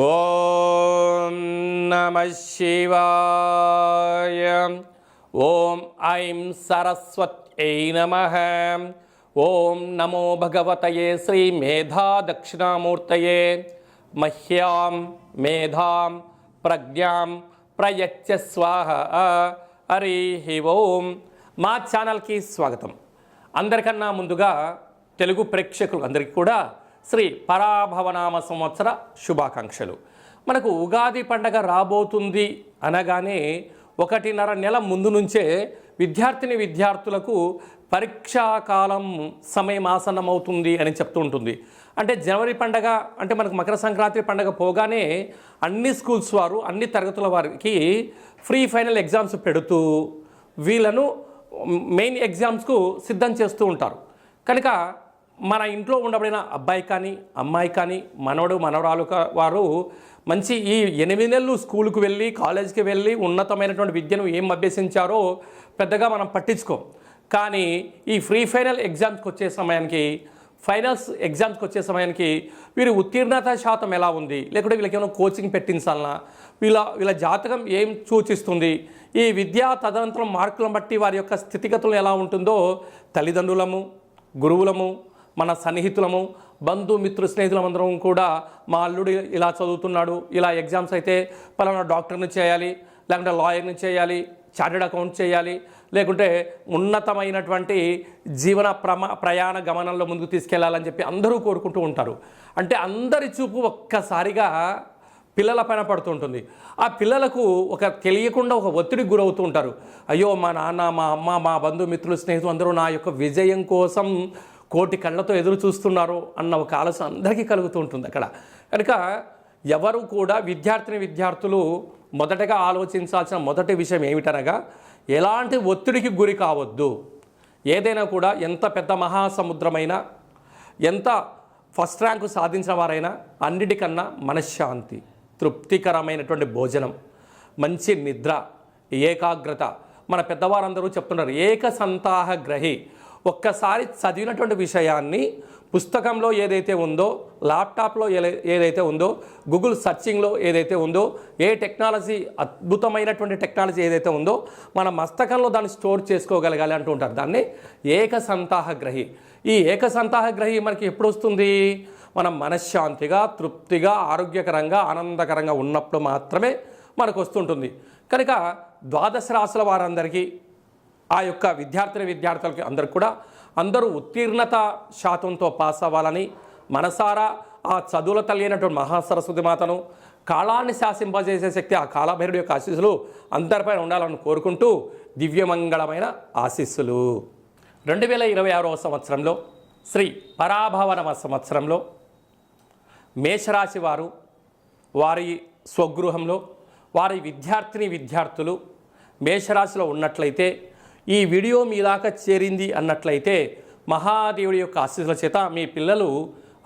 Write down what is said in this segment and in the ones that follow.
ఓం నమః శివాయ. ఓం ఐం సరస్వత్యై నమః. ఓం నమో భగవతయే శ్రీ మేధా దక్షిణామూర్తయే. మహ్యాం మేధాం ప్రజ్ఞాం ప్రయచ్చ స్వాహ. హరి ఓం. మా ఛానల్కి స్వాగతం. అందరికన్నా ముందుగా తెలుగు ప్రేక్షకులు అందరికీ కూడా శ్రీ పరాభవనామ సంవత్సర శుభాకాంక్షలు. మనకు ఉగాది పండగ రాబోతుంది అనగానే 1.5 నెల ముందు నుంచే విద్యార్థులకు పరీక్షాకాలం సమయం ఆసన్నమవుతుంది అని చెప్తూ ఉంటుంది. అంటే జనవరి పండగ అంటే మనకు మకర సంక్రాంతి పండగ పోగానే అన్ని స్కూల్స్ వారు అన్ని తరగతుల వారికి ఫ్రీ ఫైనల్ ఎగ్జామ్స్ పెడుతూ వీళ్ళను మెయిన్ ఎగ్జామ్స్కు సిద్ధం చేస్తూ ఉంటారు. కనుక మన ఇంట్లో ఉండబడిన అబ్బాయి కానీ అమ్మాయి కానీ మనవడు మనవరాలు వారు మంచి ఈ 8 నెలలు స్కూల్కి వెళ్ళి కాలేజీకి వెళ్ళి ఉన్నతమైనటువంటి విద్యను ఏం అభ్యసించారో పెద్దగా మనం పట్టించుకోం. కానీ ఈ ఫ్రీ ఫైనల్ ఎగ్జామ్స్కి వచ్చే సమయానికి ఫైనల్స్ ఎగ్జామ్స్కి వచ్చే సమయానికి వీరి ఉత్తీర్ణత శాతం ఎలా ఉంది, లేకుంటే వీళ్ళకి ఏమైనా కోచింగ్ పెట్టించాలన్నా, వీళ్ళ జాతకం ఏం సూచిస్తుంది, ఈ విద్యా తదనంతరం మార్కులను బట్టి వారి యొక్క స్థితిగతులు ఎలా ఉంటుందో తల్లిదండ్రులము, గురువులము, మన సన్నిహితులము, బంధుమిత్రు స్నేహితులందరం కూడా మా అల్లుడు ఇలా చదువుతున్నాడు, ఇలా ఎగ్జామ్స్ అయితే పలానా డాక్టర్ని చేయాలి, లేకుంటే లాయర్ని చేయాలి, చార్టెడ్ అకౌంట్ చేయాలి, లేకుంటే ఉన్నతమైనటువంటి జీవన ప్రయాణ గమనంలో ముందుకు తీసుకెళ్లాలని చెప్పి అందరూ కోరుకుంటూ ఉంటారు. అంటే అందరి చూపు ఒక్కసారిగా పిల్లల పైన పడుతుంటుంది. ఆ పిల్లలకు తెలియకుండా ఒక ఒత్తిడికి గురవుతూ ఉంటారు. అయ్యో మా నాన్న, మా అమ్మ, మా బంధుమిత్రులు స్నేహితులు అందరూ నా యొక్క విజయం కోసం కోటి కళ్ళతో ఎదురు చూస్తున్నారు అన్న ఒక ఆలోచన అందరికీ కలుగుతూ ఉంటుంది అక్కడ. కనుక ఎవరు కూడా విద్యార్థులు మొదటగా ఆలోచించాల్సిన మొదటి విషయం ఏమిటనగా ఎలాంటి ఒత్తిడికి గురి కావద్దు. ఏదైనా కూడా ఎంత పెద్ద మహాసముద్రమైనా, ఎంత ఫస్ట్ ర్యాంకు సాధించిన వారైనా అన్నిటికన్నా మనశ్శాంతి, తృప్తికరమైనటువంటి భోజనం, మంచి నిద్ర, ఏకాగ్రత. మన పెద్దవారందరూ చెప్తున్నారు ఏకసంతాహ గ్రహి. ఒక్కసారి చదివినటువంటి విషయాన్ని పుస్తకంలో ఏదైతే ఉందో, ల్యాప్టాప్లో ఏదైతే ఉందో, గూగుల్ సర్చింగ్లో ఏదైతే ఉందో, ఏ టెక్నాలజీ అద్భుతమైనటువంటి టెక్నాలజీ ఏదైతే ఉందో మన మస్తకంలో దాన్ని స్టోర్ చేసుకోగలగాలి అంటూ ఉంటారు. దాన్ని ఏకసంతాహగ్రహి. ఈ ఏకసంతాహగ్రహి మనకి ఎప్పుడు వస్తుంది? మనం మనశ్శాంతిగా, తృప్తిగా, ఆరోగ్యకరంగా, ఆనందకరంగా ఉన్నప్పుడు మాత్రమే మనకు వస్తుంటుంది. కనుక ద్వాదశ రాశుల వారందరికీ, ఆ యొక్క విద్యార్థులకి అందరికి కూడా అందరూ ఉత్తీర్ణత శాతంతో పాస్ అవ్వాలని మనసారా ఆ చదువుల తల్లి అయినటువంటి మహాసరస్వతి మాతను, కాలాన్ని శాసింపజేసే శక్తి ఆ కాలభైరుడి యొక్క ఆశీస్సులు అందరిపైన ఉండాలని కోరుకుంటూ దివ్యమంగళమైన ఆశీస్సులు. 2026వ సంవత్సరంలో శ్రీ పరాభవనమ సంవత్సరంలో మేషరాశి వారు వారి స్వగృహంలో వారి విద్యార్థులు మేషరాశిలో ఉన్నట్లయితే, ఈ వీడియో మీ దాకా చేరింది అన్నట్లయితే మహాదేవుడి యొక్క ఆశీస్సుల చేత మీ పిల్లలు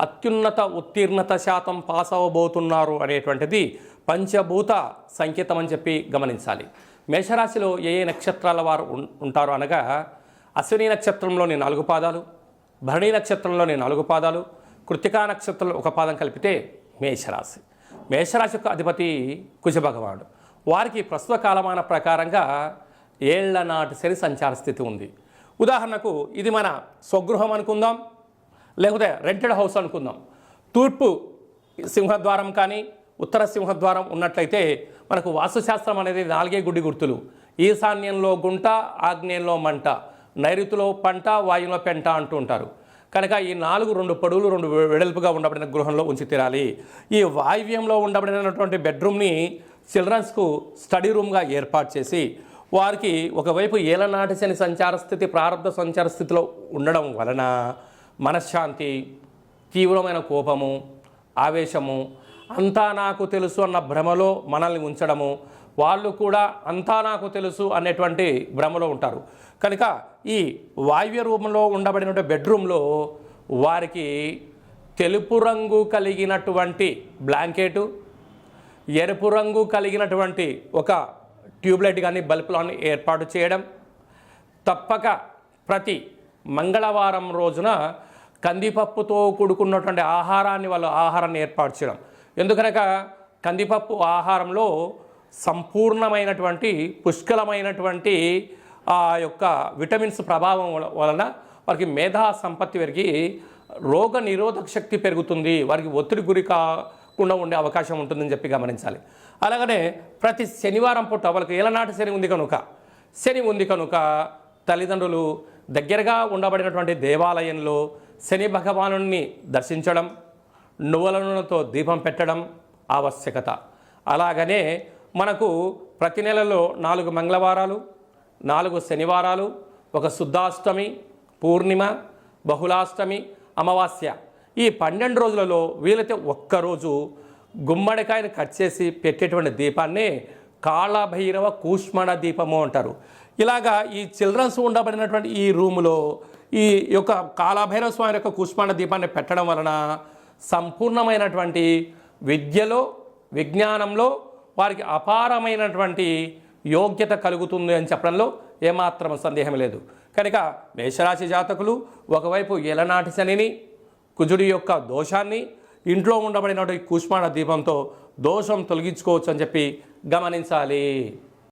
అత్యున్నత ఉత్తీర్ణత శాతం పాస్ అవ్వబోతున్నారు అనేటువంటిది పంచభూత సంకేతం అని చెప్పి గమనించాలి. మేషరాశిలో ఏ నక్షత్రాల వారు ఉంటారో అనగా అశ్విని నక్షత్రంలోని 4 పాదాలు, భరణి నక్షత్రంలోని 4 పాదాలు, కృత్తికా నక్షత్రంలో 1 పాదం కలిపితే మేషరాశి. మేషరాశి యొక్క అధిపతి కుజభగవానుడు. వారికి ప్రస్తుత కాలమాన ప్రకారంగా 7 ఏళ్ల నాటి శని సంచార స్థితి ఉంది. ఉదాహరణకు ఇది మన స్వగృహం అనుకుందాం, లేకపోతే రెంటెడ్ హౌస్ అనుకుందాం. తూర్పు సింహద్వారం కానీ ఉత్తర సింహద్వారం ఉన్నట్లయితే మనకు వాస్తుశాస్త్రం అనేది 4 గుడ్డి గుర్తులు. ఈశాన్యంలో గుంట, ఆగ్నేయంలో మంట, నైరుతిలో పంట, వాయువులో పెంట అంటూ ఉంటారు. కనుక ఈ 2 పొడవులు 2 వెడల్పుగా ఉండబడిన గృహంలో ఉంచి తీరాలి. ఈ వాయువ్యంలో ఉండబడినటువంటి బెడ్రూమ్ని చిల్డ్రన్స్కు స్టడీ రూమ్గా ఏర్పాటు చేసి వారికి ఒకవైపు ఏలనాటి శని సంచార స్థితి, ప్రారంభ సంచార స్థితిలో ఉండడం వలన మనశ్శాంతి, తీవ్రమైన కోపము, ఆవేశము, అంతా నాకు తెలుసు అన్న భ్రమలో మనల్ని ఉంచడము, వాళ్ళు కూడా అంతా నాకు తెలుసు అనేటువంటి భ్రమలో ఉంటారు. కనుక ఈ వాయువ్య రూపంలో ఉండబడిన బెడ్రూమ్లో వారికి తెలుపు రంగు కలిగినటువంటి బ్లాంకెటు, ఎరుపు రంగు కలిగినటువంటి ఒక ట్యూబ్లైట్ కానీ బల్బులను ఏర్పాటు చేయడం, తప్పక ప్రతి మంగళవారం రోజున కందిపప్పుతో కూడుకున్నటువంటి ఆహారాన్ని ఏర్పాటు చేయడం. ఎందుకనగా కందిపప్పు ఆహారంలో సంపూర్ణమైనటువంటి పుష్కలమైనటువంటి ఆ యొక్క విటమిన్స్ ప్రభావం వలన వారికి మేధా సంపత్తి పెరిగి రోగ నిరోధక శక్తి పెరుగుతుంది, వారికి ఒత్తిడి గురి కాకుండా ఉండే అవకాశం ఉంటుందని చెప్పి గమనించాలి. అలాగనే ప్రతి శనివారం పూట వాళ్ళకి ఏలనాటి శని ఉంది కనుక తల్లిదండ్రులు దగ్గరగా ఉండబడినటువంటి దేవాలయంలో శని భగవానుని దర్శించడం, నువ్వుల నూనెతో దీపం పెట్టడం ఆవశ్యకత. అలాగనే మనకు ప్రతి నెలలో 4 మంగళవారాలు, 4 శనివారాలు, ఒక శుద్ధాష్టమి, పూర్ణిమ, బహుళాష్టమి, అమావాస్య, ఈ 12 రోజులలో వీలైతే ఒక్కరోజు గుమ్మడికాయను కట్ చేసి పెట్టేటువంటి దీపాన్ని కాళభైరవ కూష్మణ దీపము అంటారు. ఇలాగా ఈ చిల్డ్రన్స్ ఉండబడినటువంటి ఈ రూములో ఈ యొక్క కాళభైరవ స్వామి యొక్క కూష్మాండ దీపాన్ని పెట్టడం వలన సంపూర్ణమైనటువంటి విద్యలో, విజ్ఞానంలో వారికి అపారమైనటువంటి యోగ్యత కలుగుతుంది అని చెప్పడంలో ఏమాత్రం సందేహం లేదు. కనుక మేషరాశి జాతకులు ఒకవైపు ఏలనాటి శనిని, కుజుడి యొక్క దోషాన్ని, ఇంట్లో ఉండబడినటువంటి కూష్మాండ దీపంతో దోషం తొలగించుకోవచ్చు అని చెప్పి గమనించాలి.